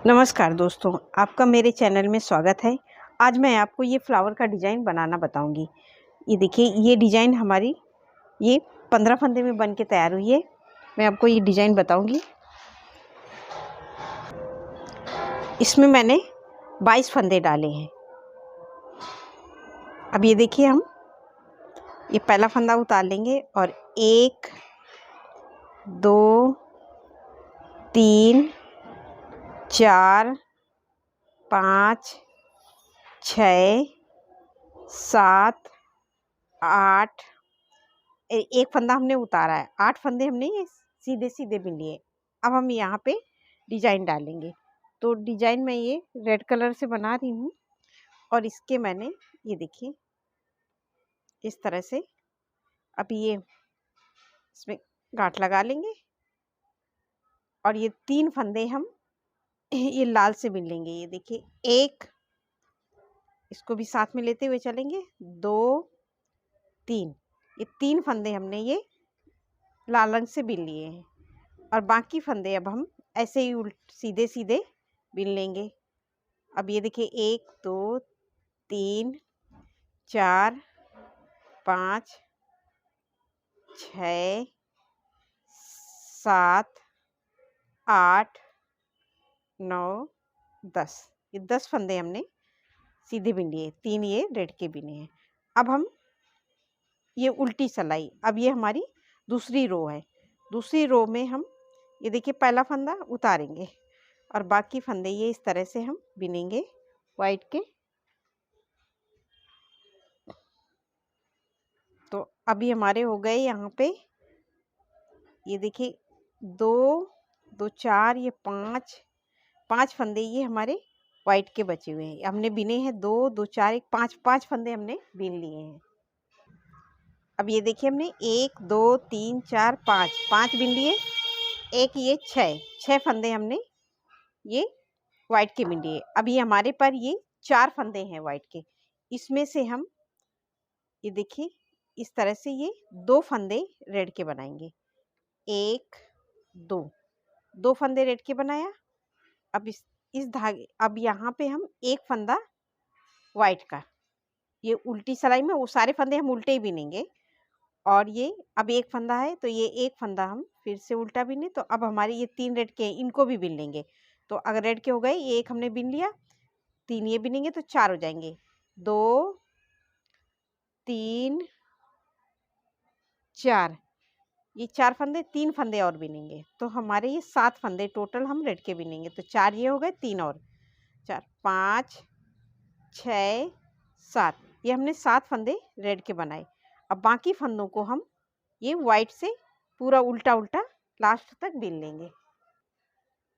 नमस्कार दोस्तों, आपका मेरे चैनल में स्वागत है। आज मैं आपको ये फ्लावर का डिज़ाइन बनाना बताऊंगी। ये देखिए, ये डिज़ाइन हमारी ये 15 फंदे में बन के तैयार हुई है। मैं आपको ये डिज़ाइन बताऊंगी। इसमें मैंने 22 फंदे डाले हैं। अब ये देखिए, हम ये पहला फंदा उतार लेंगे और 1 2 3 4 5 6 7 8 एक फंदा हमने उतारा है, 8 फंदे हमने ये सीधे सीधे बिन लिए। अब हम यहाँ पे डिजाइन डालेंगे। तो डिजाइन मैं ये रेड कलर से बना रही हूँ और इसके मैंने ये देखिए इस तरह से अब ये इसमें गांठ लगा लेंगे और ये 3 फंदे हम ये लाल से बिन लेंगे। ये देखिए, एक, इसको भी साथ में लेते हुए चलेंगे, 2 3, ये 3 फंदे हमने ये लाल रंग से बिन लिए हैं और बाकी फंदे अब हम ऐसे ही सीधे सीधे बिन लेंगे। अब ये देखिए, 1 2 3 4 5 6 7 8 9 10, ये 10 फंदे हमने सीधे बिन लिए, 3 ये रेड के बिने हैं। अब हम ये उल्टी सिलाई, अब ये हमारी दूसरी रो है। दूसरी रो में हम ये देखिए पहला फंदा उतारेंगे और बाकी फंदे ये इस तरह से हम बिनेंगे वाइट के। तो अभी हमारे हो गए यहाँ पे, ये देखिए 2 2 4, ये 5 फंदे ये हमारे वाइट के बचे हुए हैं। हमने बिने हैं 2 2 4 1 5 फंदे हमने बिन लिए हैं। अब ये देखिए, हमने 1 2 3 4 5 बिन लिए, एक ये 6 फंदे हमने ये वाइट के बिन लिए। अब ये हमारे पर ये 4 फंदे हैं वाइट के। इसमें से हम ये देखिए इस तरह से ये 2 फंदे रेड के बनाएंगे। 1 2 फंदे रेड के बनाया। अब इस धागे, अब यहाँ पे हम एक फंदा वाइट का, ये उल्टी सिलाई में वो सारे फंदे हम उल्टे ही बिनेंगे। और ये अब एक फंदा है तो ये एक फंदा हम फिर से उल्टा बिने। तो अब हमारे ये 3 रेड के हैं, इनको भी बिन लेंगे। तो अगर रेड के हो गए, ये एक हमने बिन लिया, 3 ये बिनेंगे तो 4 हो जाएंगे। 2 3 4, ये 4 फंदे, 3 फंदे और बिनेंगे तो हमारे ये 7 फंदे टोटल हम रेड के बिनेंगे। तो 4 ये हो गए, 3 और 4 5 6 7, ये हमने 7 फंदे रेड के बनाए। अब बाकी फंदों को हम ये वाइट से पूरा उल्टा उल्टा लास्ट तक बिन लेंगे।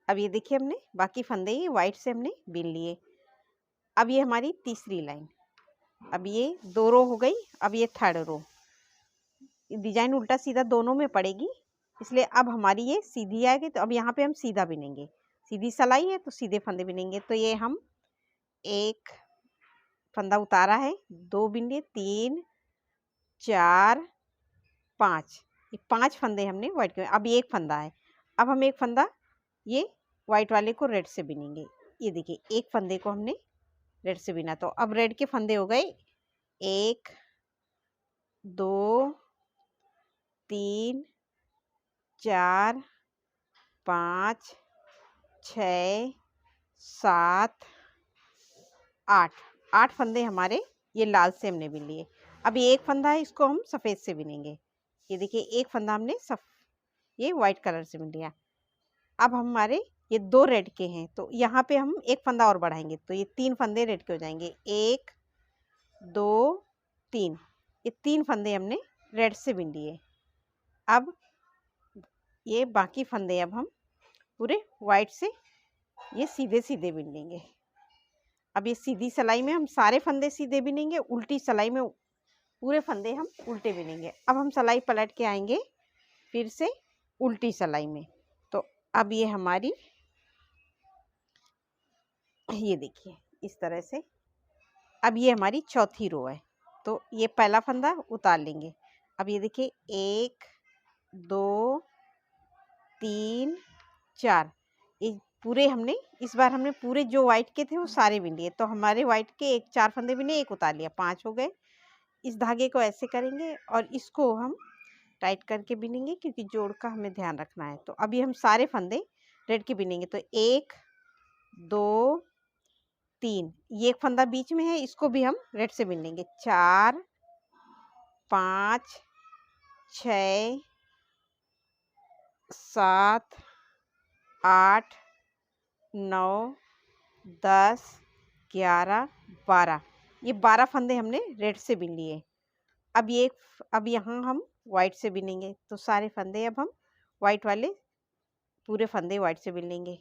अब ये देखिए, हमने बाकी फंदे ये वाइट से हमने बिन लिए। अब ये हमारी तीसरी लाइन, अब ये 2 रो हो गई। अब ये थर्ड रो, डिजाइन उल्टा सीधा दोनों में पड़ेगी, इसलिए अब हमारी ये सीधी आएगी। तो अब यहाँ पे हम सीधा बिनेंगे, सीधी सिलाई है तो सीधे फंदे बिनेंगे। तो ये हम एक फंदा उतारा है, 2 बिन लिए, 3 4 5, ये 5 फंदे हमने वाइट के। अब ये एक फंदा है, अब हम एक फंदा ये वाइट वाले को रेड से बिनेंगे। ये देखिए, एक फंदे को हमने रेड से बिना। तो अब रेड के फंदे हो गए 1 2 3 4 5 6 7 8 फंदे हमारे ये लाल से हमने बिन लिए। अब ये एक फंदा है, इसको हम सफ़ेद से बिनेंगे। ये देखिए, एक फंदा हमने ये वाइट कलर से बिन लिया। अब हमारे ये 2 रेड के हैं तो यहाँ पे हम एक फंदा और बढ़ाएंगे तो ये 3 फंदे रेड के हो जाएंगे। 1 2 3, ये 3 फंदे हमने रेड से बिन लिए। अब ये बाकी फंदे अब हम पूरे वाइट से ये सीधे सीधे बिन लेंगे। अब ये सीधी सिलाई में हम सारे फंदे सीधे बिनेंगे, उल्टी सिलाई में पूरे फंदे हम उल्टे बिनेंगे। अब हम सिलाई पलट के आएंगे फिर से उल्टी सिलाई में। तो अब ये हमारी, ये देखिए इस तरह से, अब ये हमारी चौथी रो है। तो ये पहला फंदा उतार लेंगे। अब ये देखिए, 1 2 3 4, ये पूरे हमने इस बार हमने पूरे जो वाइट के थे वो सारे बिन लिए। तो हमारे वाइट के 4 फंदे बिने, 1 उतार लिया, 5 हो गए। इस धागे को ऐसे करेंगे और इसको हम टाइट करके बिनेंगे, क्योंकि जोड़ का हमें ध्यान रखना है। तो अभी हम सारे फंदे रेड के बिनेंगे। तो 1 2 3, ये एक फंदा बीच में है, इसको भी हम रेड से बिन लेंगे। 4 5 6 7 8 9 10 11 12, ये 12 फंदे हमने रेड से बिन लिए। अब यहाँ हम वाइट से बिनेंगे। तो सारे फंदे अब हम वाइट वाले पूरे फंदे वाइट से बिन लेंगे।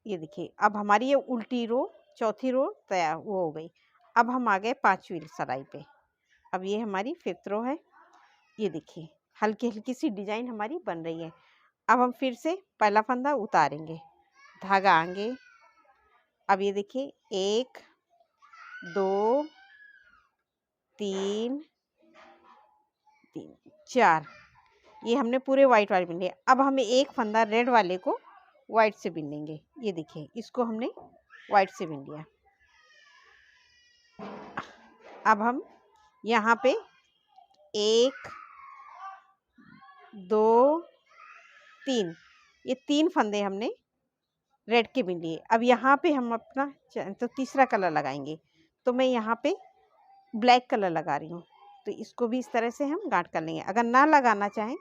ये देखिए, अब हमारी ये उल्टी रो, चौथी रो तैयार वो हो गई। अब हम आ गए 5वीं सलाई पे। अब ये हमारी 5th रो है। ये देखिए, हल्की हल्की सी डिजाइन हमारी बन रही है। अब हम फिर से पहला फंदा उतारेंगे, धागा आगे। अब ये देखिए, 1 2 3 4, ये हमने पूरे वाइट वाले बिन लिए। अब हमें एक फंदा रेड वाले को वाइट से बिन लेंगे। ये देखिए, इसको हमने वाइट से बिन लिया। अब हम यहाँ पे 1 2 3, ये 3 फंदे हमने रेड के बिन लिए। अब यहाँ पे हम अपना तो तीसरा कलर लगाएंगे। तो मैं यहाँ पे ब्लैक कलर लगा रही हूँ। तो इसको भी इस तरह से हम गांठ कर लेंगे। अगर ना लगाना चाहें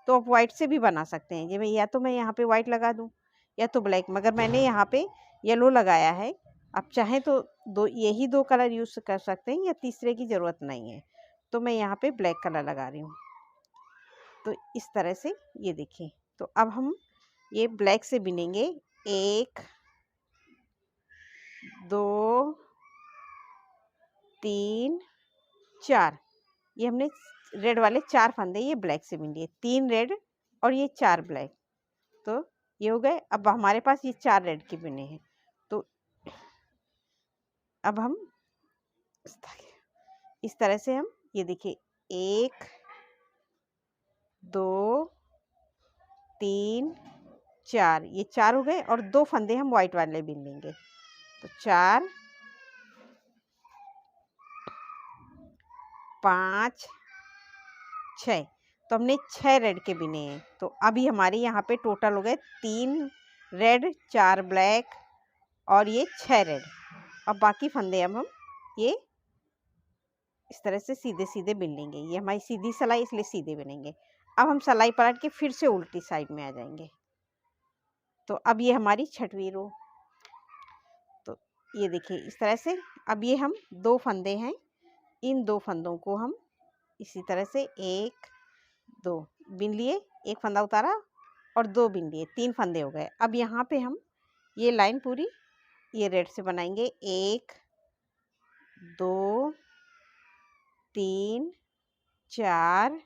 तो आप वाइट से भी बना सकते हैं। ये या तो मैं यहाँ पे वाइट लगा दूँ या तो ब्लैक, मगर मैंने यहाँ पे येलो लगाया है। आप चाहें तो यही 2 कलर यूज़ कर सकते हैं, या तीसरे की ज़रूरत नहीं है। तो मैं यहाँ पे ब्लैक कलर लगा रही हूँ। तो इस तरह से ये देखिए। तो अब हम ये ब्लैक से बिनेंगे। 1 2 3 4, ये हमने रेड वाले 4 फंदे ये ब्लैक से बिन लिए। 3 रेड और ये 4 ब्लैक, तो ये हो गए। अब हमारे पास ये 4 रेड के बिने हैं। तो अब हम इस तरह से हम ये देखिए, 1 2 3 4, ये 4 हो गए और 2 फंदे हम वाइट वाले बिन लेंगे। तो 4 5 6, तो हमने 6 रेड के बिने हैं। तो अभी हमारे यहाँ पे टोटल हो गए 3 रेड 4 ब्लैक और ये 6 रेड। अब बाकी फंदे अब हम ये इस तरह से सीधे सीधे बिन लेंगे। ये हमारी सीधी सिलाई, इसलिए सीधे बिनेंगे। अब हम सिलाई पलट के फिर से उल्टी साइड में आ जाएंगे। तो अब ये हमारी 6वीं रो। तो ये देखिए, इस तरह से अब ये हम 2 फंदे हैं, इन 2 फंदों को हम इसी तरह से 1 2 बिन लिए, एक फंदा उतारा और 2 बिन लिए, 3 फंदे हो गए। अब यहाँ पे हम ये लाइन पूरी ये रेड से बनाएंगे। 1 2 3 4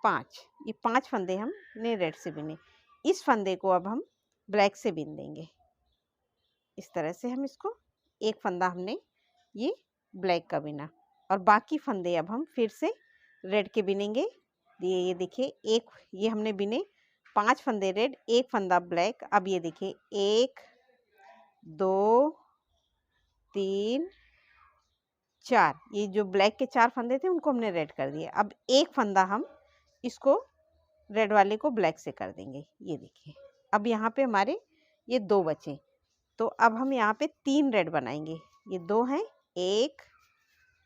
5, ये 5 फंदे हमने रेड से बिने। इस फंदे को अब हम ब्लैक से बिन देंगे। इस तरह से हम इसको, एक फंदा हमने ये ब्लैक का बिना और बाकी फंदे अब हम फिर से रेड के बिनेंगे। ये देखिए, एक ये हमने बिने 5 फंदे रेड, एक फंदा ब्लैक। अब ये देखिए, 1 2 3 4, ये जो ब्लैक के 4 फंदे थे उनको हमने रेड कर दिए। अब एक फंदा हम इसको रेड वाले को ब्लैक से कर देंगे। ये देखिए, अब यहाँ पे हमारे ये 2 बचे। तो अब हम यहाँ पे 3 रेड बनाएंगे। ये 2 हैं, 1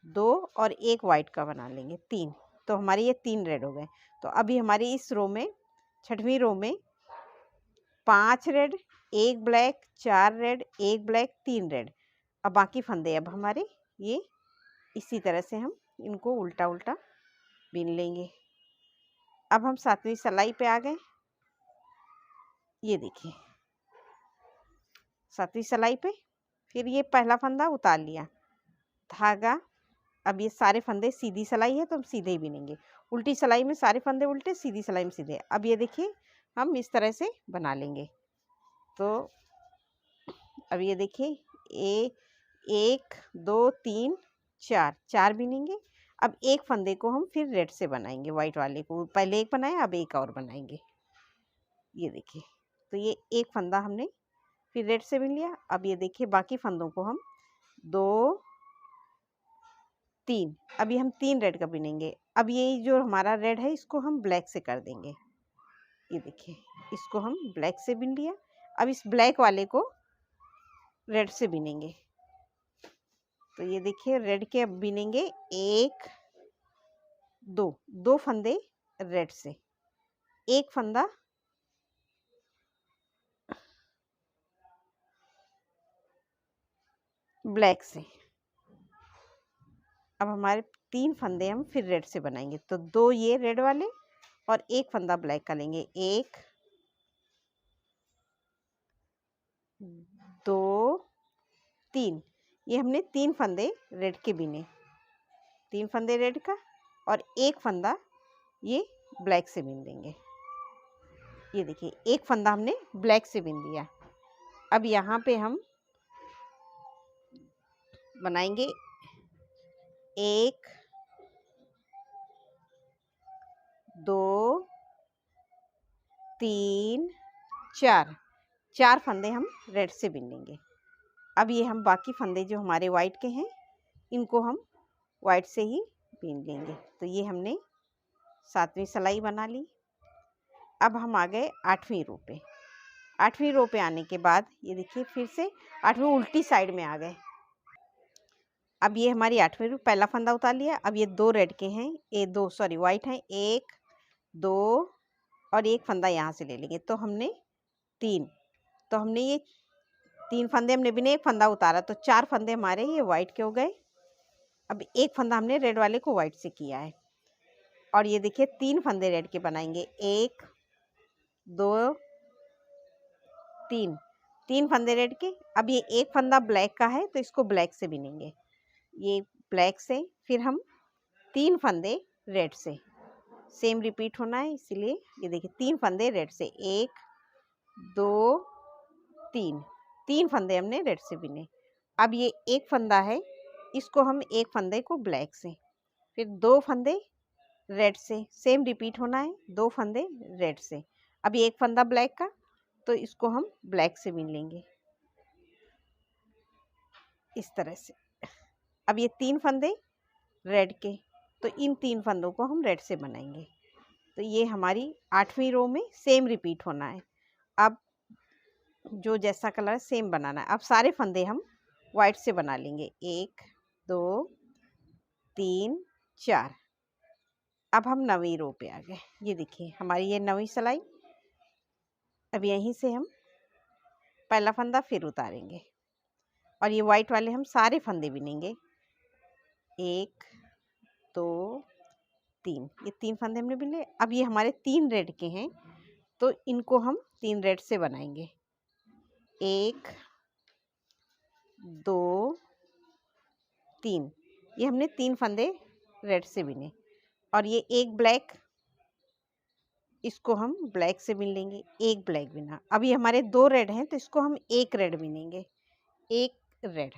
2 और एक वाइट का बना लेंगे, 3। तो हमारे ये 3 रेड हो गए। तो अभी हमारी इस रो में 6वीं रो में 5 red 1 black 4 red 1 black 3 red. अब बाकी फंदे अब हमारे ये इसी तरह से हम इनको उल्टा उल्टा बिन लेंगे। अब हम 7वीं सिलाई पे आ गए। ये देखिए, 7वीं सिलाई पे फिर ये पहला फंदा उतार लिया, धागा। अब ये सारे फंदे सीधी सिलाई है तो हम सीधे ही बिनेंगे। उल्टी सिलाई में सारे फंदे उल्टे, सीधी सिलाई में सीधे। अब ये देखिए, हम इस तरह से बना लेंगे। तो अब ये देखिए, 1 2 3 4, 4 बिनेंगे। अब एक फंदे को हम फिर रेड से बनाएंगे, वाइट वाले को। पहले एक बनाया, अब एक और बनाएंगे। ये देखिए, तो ये एक फंदा हमने फिर रेड से बिन लिया। अब ये देखिए बाकी फंदों को हम 2 3, अभी हम 3 रेड का बिनेंगे। अब ये जो हमारा रेड है इसको हम ब्लैक से कर देंगे। ये देखिए इसको हम ब्लैक से बिन लिया। अब इस ब्लैक वाले को रेड से बिनेंगे। तो ये देखिए रेड के अब बिनेंगे 1 2 फंदे रेड से, एक फंदा ब्लैक से। अब हमारे 3 फंदे हम फिर रेड से बनाएंगे। तो 2 ये रेड वाले और एक फंदा ब्लैक का लेंगे। 1 2 3, ये हमने 3 फंदे रेड के बिने, 3 फंदे रेड का और एक फंदा ये ब्लैक से बिन देंगे। ये देखिए एक फंदा हमने ब्लैक से बिन दिया। अब यहाँ पे हम बनाएंगे 1 2 3 4 फंदे हम रेड से बिन लेंगे। अब ये हम बाकी फंदे जो हमारे वाइट के हैं इनको हम वाइट से ही बिन लेंगे। तो ये हमने 7वीं सिलाई बना ली। अब हम आ गए 8वीं रो पे। 8वीं रो पे आने के बाद ये देखिए फिर से 8वीं उल्टी साइड में आ गए। अब ये हमारी 8वीं रो, पहला फंदा उतार लिया। अब ये 2 रेड के हैं, ये 2 सॉरी वाइट हैं, 1 2 और एक फंदा यहाँ से ले लेंगे। तो हमने 3, तो हमने ये 3 फंदे हमने बिने, एक फंदा उतारा, तो 4 फंदे हमारे ये वाइट के हो गए। अब एक फंदा हमने रेड वाले को वाइट से किया है और ये देखिए 3 फंदे रेड के बनाएंगे। 1 2 3 फंदे रेड के। अब ये एक फंदा ब्लैक का है तो इसको ब्लैक से बिनेंगे। ये ब्लैक से फिर हम 3 फंदे रेड से, सेम रिपीट होना है इसीलिए ये देखिए 3 फंदे रेड से, 1 2 3 फंदे हमने रेड से बिने। अब ये एक फंदा है, इसको हम एक फंदे को ब्लैक से, फिर 2 फंदे रेड से, सेम रिपीट होना है, 2 फंदे रेड से। अब ये एक फंदा ब्लैक का तो इसको हम ब्लैक से बिन लेंगे इस तरह से। अब ये 3 फंदे रेड के, तो इन 3 फंदों को हम रेड से बनाएंगे। तो ये हमारी 8वीं रो में सेम रिपीट होना है। अब जो जैसा कलर है सेम बनाना है। अब सारे फंदे हम वाइट से बना लेंगे। 1 2 3 4। अब हम 9वीं रो पे आ गए। ये देखिए हमारी ये 9वीं सिलाई। अब यहीं से हम पहला फंदा फिर उतारेंगे और ये वाइट वाले हम सारे फंदे बिनेंगे। 1 2 3, ये 3 फंदे हमने बिने। अब ये हमारे 3 रेड के हैं तो इनको हम 3 रेड से बनाएंगे। 1 2 3, ये हमने 3 फंदे रेड से बिने और ये एक ब्लैक, इसको हम ब्लैक से बिन लेंगे। एक ब्लैक बिना। अब ये हमारे 2 रेड हैं तो इसको हम एक रेड बिनेंगे, एक रेड।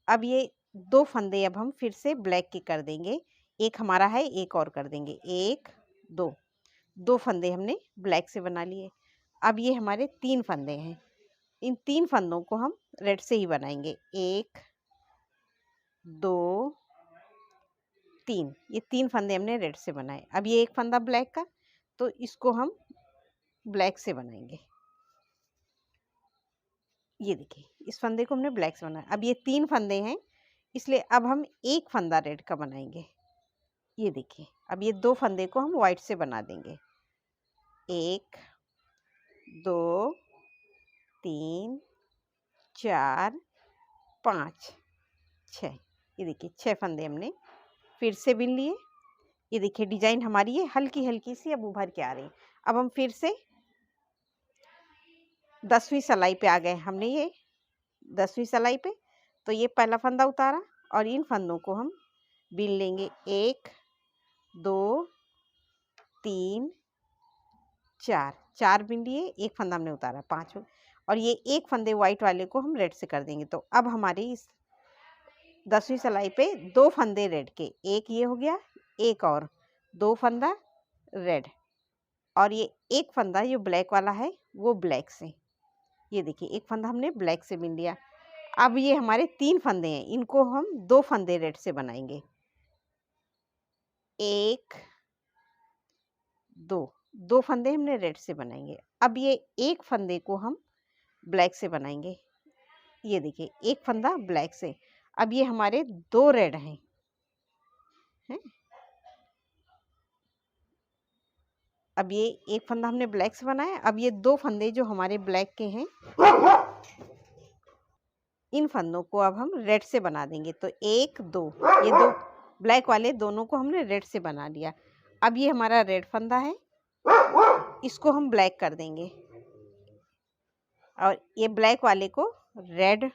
अब ये 2 फंदे अब हम फिर से ब्लैक के कर देंगे। एक हमारा है, एक और कर देंगे। 1 2 फंदे हमने ब्लैक से बना लिए। अब ये हमारे 3 फंदे हैं, इन 3 फंदों को हम रेड से ही बनाएंगे। 1 2 3, ये 3 फंदे हमने रेड से बनाए। अब ये एक फंदा ब्लैक का तो इसको हम ब्लैक से बनाएंगे। ये देखिए इस फंदे को हमने ब्लैक से बनाया। अब ये 3 फंदे हैं इसलिए अब हम एक फंदा रेड का बनाएंगे। ये देखिए अब ये 2 फंदे को हम वाइट से बना देंगे। 1 2 3 4 5 6, ये देखिए 6 फंदे हमने फिर से बिन लिए। ये देखिए डिजाइन हमारी ये हल्की हल्की सी अब उभर के आ रही। अब हम फिर से 10वीं सिलाई पे आ गए। हमने ये 10वीं सिलाई पे, तो ये पहला फंदा उतारा और इन फंदों को हम बिन लेंगे। 1 2 3 4 बिन लिए, एक फंदा हमने उतारा, 5 और ये एक फंदे वाइट वाले को हम रेड से कर देंगे। तो अब हमारी इस 10वीं सिलाई पे 2 फंदे रेड के, एक ये हो गया, एक और 2 फंदा रेड और ये एक फंदा जो ब्लैक वाला है वो ब्लैक से। ये देखिए एक फंदा हमने ब्लैक से बिन लिया। अब ये हमारे 3 फंदे हैं, इनको हम 2 फंदे रेड से बनाएंगे। 1 2 2 फंदे हमने रेड से बनाएंगे। अब ये एक फंदे को हम ब्लैक से बनाएंगे। ये देखिए एक फंदा ब्लैक से। अब ये हमारे 2 रेड हैं, हैं? अब ये एक फंदा हमने ब्लैक से बनाया। अब ये 2 फंदे जो हमारे ब्लैक के हैं, इन फंदों को अब हम रेड से बना देंगे। तो 1 2 ये 2 ब्लैक वाले दोनों को हमने रेड से बना लिया। अब ये हमारा रेड फंदा है, इसको हम ब्लैक कर देंगे और ये ब्लैक वाले को रेड,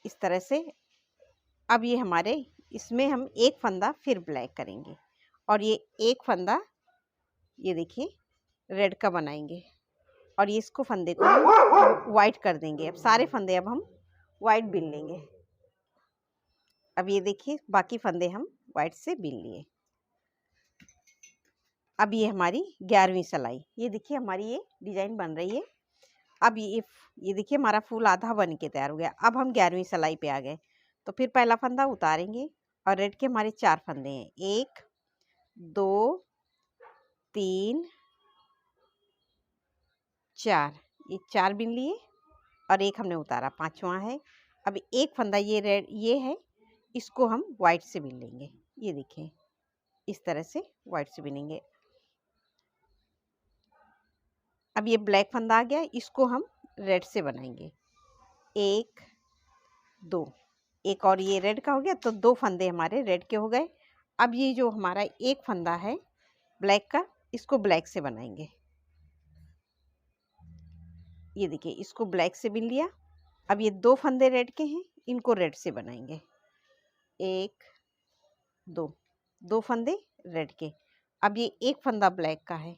इस तरह से। अब ये हमारे इसमें हम एक फंदा फिर ब्लैक करेंगे और ये एक फंदा ये देखिए रेड का बनाएंगे और ये इसको फंदे को हम वाइट कर देंगे। अब सारे फंदे अब हम वाइट बिन लेंगे। अब ये देखिए बाकी फंदे हम वाइट से बिन लिए। अब ये हमारी 11वीं सिलाई, ये देखिए हमारी ये डिजाइन बन रही है। अब ये देखिए हमारा फूल आधा बन के तैयार हो गया। अब हम 11वीं सिलाई पे आ गए। तो फिर पहला फंदा उतारेंगे और रेड के हमारे 4 फंदे हैं, 1 2 3 4, ये 4 बिन लिए और एक हमने उतारा, 5वां है। अब एक फंदा ये रेड ये है, इसको हम वाइट से बिन लेंगे। ये देखिए इस तरह से वाइट से बिनेंगे। अब ये ब्लैक फंदा आ गया, इसको हम रेड से बनाएंगे। 1 2, एक और ये रेड का हो गया, तो 2 फंदे हमारे रेड के हो गए। अब ये जो हमारा एक फंदा है ब्लैक का, इसको ब्लैक से बनाएंगे। ये देखिए इसको ब्लैक से बिन लिया। अब ये 2 फंदे रेड के हैं, इनको रेड से बनाएंगे। 1 2, 2 फंदे रेड के। अब ये एक फंदा ब्लैक का है,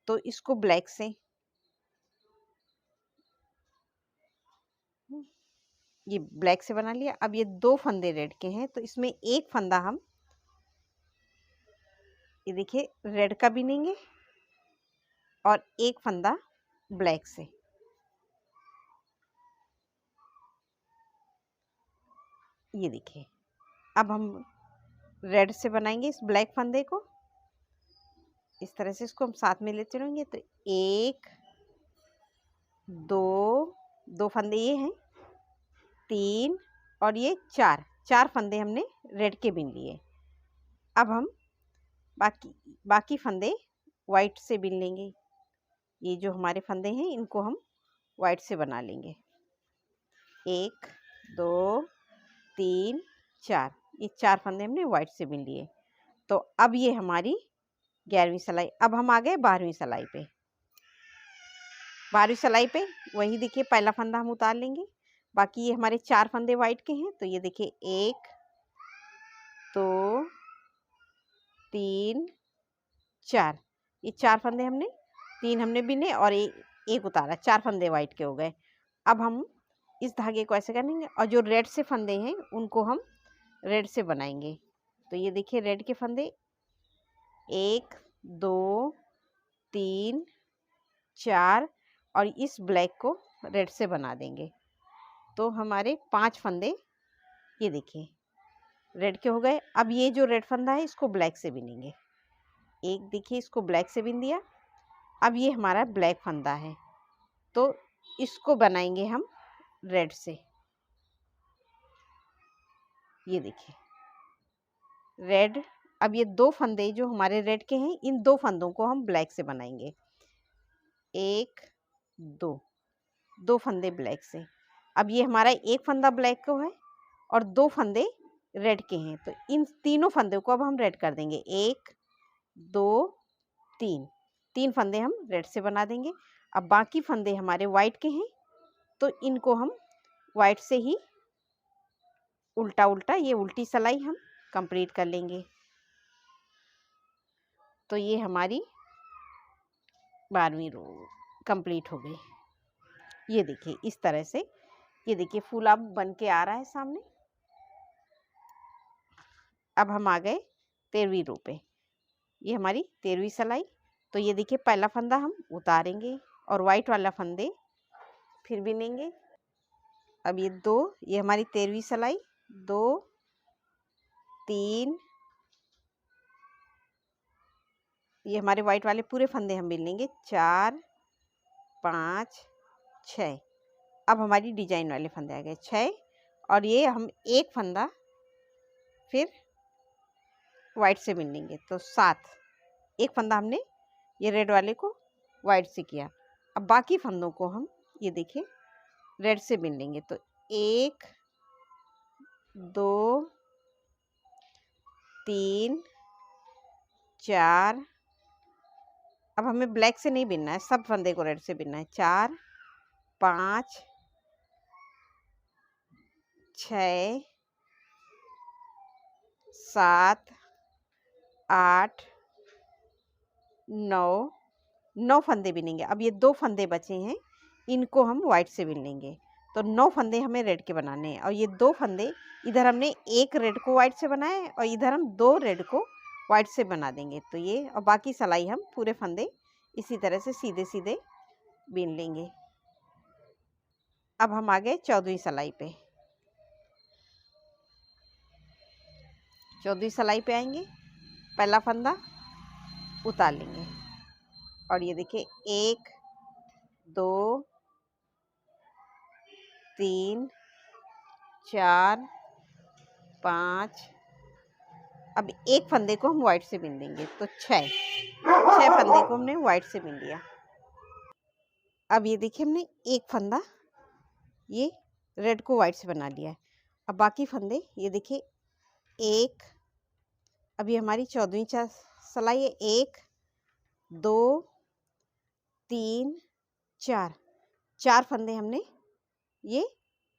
तो इसको ब्लैक से, ये ब्लैक से बना लिया। अब ये 2 फंदे रेड के हैं, तो इसमें एक फंदा हम ये देखिए रेड का बिनेंगे और एक फंदा ब्लैक से। ये देखिए अब हम रेड से बनाएंगे इस ब्लैक फंदे को। इस तरह से इसको हम साथ में लेते रहेंगे। तो 1 2, 2 फंदे ये हैं, 3 और ये 4 फंदे हमने रेड के बिन लिए। अब हम बाकी फंदे वाइट से बिन लेंगे। ये जो हमारे फंदे हैं इनको हम वाइट से बना लेंगे। 1 2 3 4, ये 4 फंदे हमने वाइट से बिन लिए। तो अब ये हमारी 11वीं सिलाई। अब हम आ गए 12वीं सिलाई पे। 12वीं सिलाई पे वही देखिए पहला फंदा हम उतार लेंगे। बाकी ये हमारे 4 फंदे वाइट के हैं, तो ये देखिए 1 2 3 4, ये 4 फंदे हमने 3 हमने बिने और एक उतारा, 4 फंदे वाइट के हो गए। अब हम इस धागे को ऐसे करेंगे और जो रेड से फंदे हैं उनको हम रेड से बनाएंगे। तो ये देखिए रेड के फंदे 1 2 3 4 और इस ब्लैक को रेड से बना देंगे। तो हमारे 5 फंदे ये देखिए रेड के हो गए। अब ये जो रेड फंदा है इसको ब्लैक से बिनेंगे। एक देखिए इसको ब्लैक से बिन दिया। अब ये हमारा ब्लैक फंदा है, तो इसको बनाएंगे हम रेड से। ये देखिए रेड। अब ये 2 फंदे जो हमारे रेड के हैं, इन 2 फंदों को हम ब्लैक से बनाएंगे। 1 2, 2 फंदे ब्लैक से। अब ये हमारा एक फंदा ब्लैक को है और 2 फंदे रेड के हैं, तो इन तीनों फंदों को अब हम रेड कर देंगे। 1 2 3, 3 फंदे हम रेड से बना देंगे। अब बाकी फंदे हमारे वाइट के हैं, तो इनको हम वाइट से ही उल्टा उल्टा ये उल्टी सिलाई हम कंप्लीट कर लेंगे। तो ये हमारी 12वीं रो कंप्लीट हो गई। ये देखिए इस तरह से, ये देखिए फूल अब बन के आ रहा है सामने। अब हम आ गए 13वीं रो पे। ये हमारी 13वीं सिलाई। तो ये देखिए पहला फंदा हम उतारेंगे और वाइट वाला फंदे फिर बिनेंगे। अब ये 2, ये हमारी 13वीं सिलाई, 2 3, ये हमारे वाइट वाले पूरे फंदे हम बिन लेंगे, 4 5 6। अब हमारी डिजाइन वाले फंदे आ गए 6, और ये हम एक फंदा फिर वाइट से बिन लेंगे तो 7। एक फंदा हमने ये रेड वाले को वाइट से किया। अब बाकी फंदों को हम ये देखिए रेड से बिन लेंगे तो 1 2 3 4। अब हमें ब्लैक से नहीं बिनना है, सब फंदे को रेड से बिनना है। 4 5 6 7 8 9 9 फंदे बिनेंगे। अब ये 2 फंदे बचे हैं, इनको हम वाइट से बिन लेंगे तो 9 फंदे हमें रेड के बनाने हैं। और ये 2 फंदे इधर हमने एक रेड को वाइट से बनाया है और इधर हम 2 रेड को वाइट से बना देंगे। तो ये और बाकी सिलाई हम पूरे फंदे इसी तरह से सीधे सीधे बिन लेंगे। अब हम आ गए 14वीं सिलाई पे। 14वीं सिलाई पे आएंगे, पहला फंदा उतार लेंगे और ये देखिए 1 2 3 4 5। अब एक फंदे को हम वाइट से बिन देंगे तो 6 फंदे को हमने वाइट से बिन लिया। अब ये देखिए हमने एक फंदा ये रेड को वाइट से बना लिया है। अब बाकी फंदे ये देखिए 1, अभी हमारी 14वीं सिलाई है, 1 2 3 4। 4 फंदे हमने ये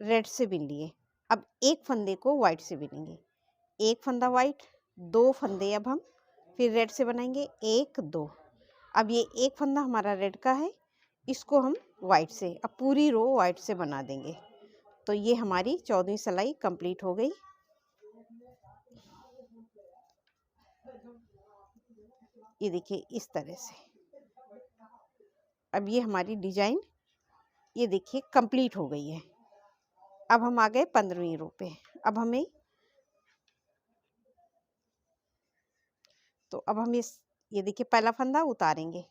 रेड से बिन लिए। अब एक फंदे को वाइट से बिनेंगे, एक फंदा वाइट, 2 फंदे अब हम फिर रेड से बनाएंगे, 1 2। अब ये एक फंदा हमारा रेड का है, इसको हम वाइट से, अब पूरी रो वाइट से बना देंगे। तो ये हमारी 14वीं सिलाई कंप्लीट हो गई। ये देखिए इस तरह से। अब ये हमारी डिजाइन ये देखिए कंप्लीट हो गई है। अब हम आ गए 15वीं रो पे। अब हमें तो अब हम ये देखिए पहला फंदा उतारेंगे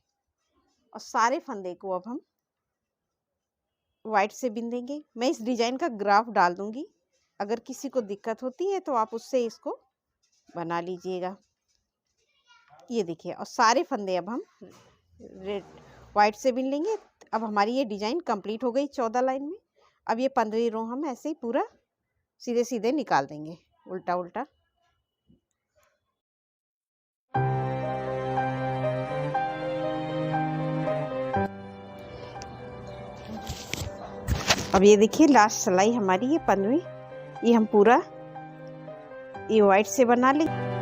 और सारे फंदे को अब हम वाइट से बिन देंगे। मैं इस डिजाइन का ग्राफ डाल दूंगी, अगर किसी को दिक्कत होती है तो आप उससे इसको बना लीजिएगा। ये देखिए और सारे फंदे अब हम रेड वाइट से बिन लेंगे। अब हमारी ये डिजाइन कंप्लीट हो गई 14 लाइन में। अब ये 15वीं रो हम ऐसे ही पूरा सीधे सीधे निकाल देंगे, उल्टा उल्टा। अब ये देखिए लास्ट सिलाई हमारी ये 15वीं, ये हम पूरा ये वाइट से बना लेंगे।